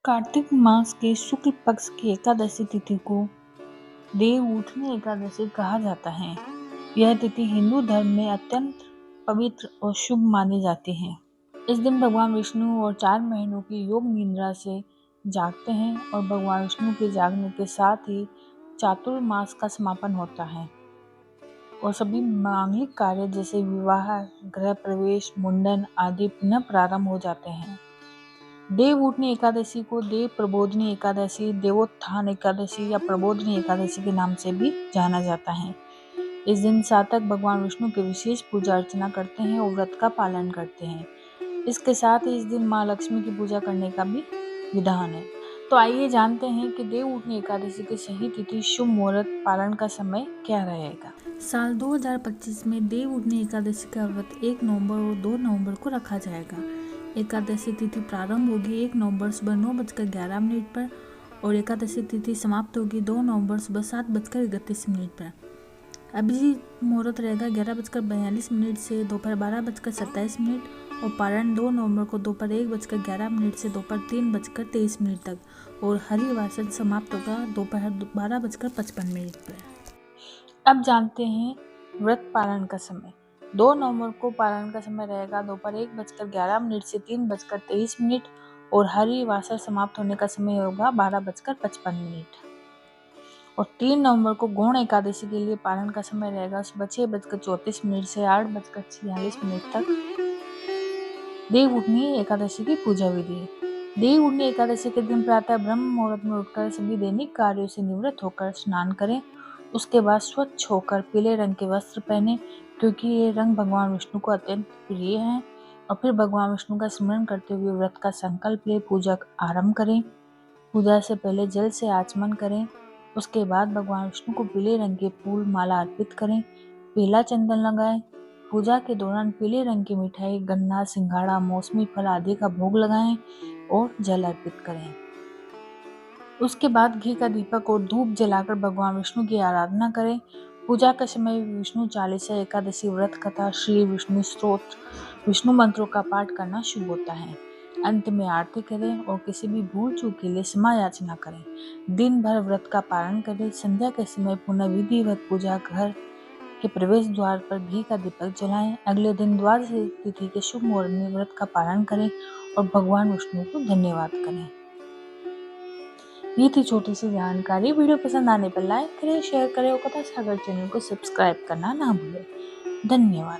कार्तिक मास के शुक्ल पक्ष की एकादशी तिथि को देवउठनी एकादशी कहा जाता है। यह तिथि हिंदू धर्म में अत्यंत पवित्र और शुभ मानी जाती है। इस दिन भगवान विष्णु और 4 महीनों की योग निद्रा से जागते हैं और भगवान विष्णु के जागने के साथ ही चातुर्मास का समापन होता है और सभी मांगलिक कार्य जैसे विवाह, गृह प्रवेश, मुंडन आदि पुनः प्रारंभ हो जाते हैं। देवउठनी एकादशी को देव प्रबोधनी एकादशी, देवोत्थान एकादशी या प्रबोधनी एकादशी के नाम से भी जाना जाता है। इस दिन साधक भगवान विष्णु की विशेष पूजा अर्चना करते हैं और व्रत का पालन करते हैं। इसके साथ ही इस दिन माँ लक्ष्मी की पूजा करने का भी विधान है। तो आइए जानते हैं कि देवउठनी एकादशी की सही तिथि, शुभ मुहूर्त, पालन का समय क्या रहेगा। साल 2025 में देवउठनी एकादशी का व्रत 1 नवंबर और 2 नवंबर को रखा जाएगा। एकादशी तिथि प्रारंभ होगी 1 नवंबर सुबह 9:11 पर और एकादशी तिथि समाप्त होगी 2 नवंबर सुबह 7:31 पर। अभिजीत मुहूर्त रहेगा 11:42 से दोपहर 12:27 और पारण 2 नवंबर को दोपहर 1:11 से दोपहर 3:23 तक और हरिवासर समाप्त होगा दोपहर 12:55 पर। अब जानते हैं व्रत पालन का समय। 2 नवंबर को पारण का समय रहेगा दोपहर 1:11 से 3:23 और हरिवासर समाप्त होने का समय होगा 12:55 और 3 नवंबर को गौण एकादशी के लिए पारण का समय रहेगा सुबह 6:34 से 8:46 तक। देवउठनी एकादशी की पूजा विधि। देवउठनी एकादशी के दिन प्रातः ब्रह्म मुहूर्त में उठकर सभी दैनिक कार्यों से निवृत्त होकर स्नान करें। उसके बाद स्वच्छ होकर पीले रंग के वस्त्र पहने, क्योंकि ये रंग भगवान विष्णु को अत्यंत प्रिय है। और फिर भगवान विष्णु का स्मरण करते हुए व्रत का संकल्प ले पूजा आरंभ करें। पूजा से पहले जल से आचमन करें। उसके बाद भगवान विष्णु को पीले रंग के फूल माला अर्पित करें, पीला चंदन लगाएं। पूजा के दौरान पीले रंग की मिठाई, गन्ना, सिंघाड़ा, मौसमी फल आदि का भोग लगाएं और जल अर्पित करें। उसके बाद घी का दीपक और धूप जलाकर भगवान विष्णु की आराधना करें। पूजा का समय विष्णु चालीसा, एकादशी व्रत कथा, श्री विष्णु स्तोत्र, विष्णु मंत्रों का पाठ करना शुभ होता है। अंत में आरती करें और किसी भी भूल चूक के लिए क्षमा याचना करें। दिन भर व्रत का पालन करें। संध्या के समय पुनः विधिवत पूजा घर के प्रवेश द्वार पर घी का दीपक जलाएं। अगले दिन द्वादशी तिथि के शुभ मुहूर्त में व्रत का पालन करें और भगवान विष्णु को धन्यवाद करें। ये थी छोटी सी जानकारी। वीडियो पसंद आने पर लाइक करें, शेयर करें और कथा सागर चैनल को सब्सक्राइब करना ना भूलें। धन्यवाद।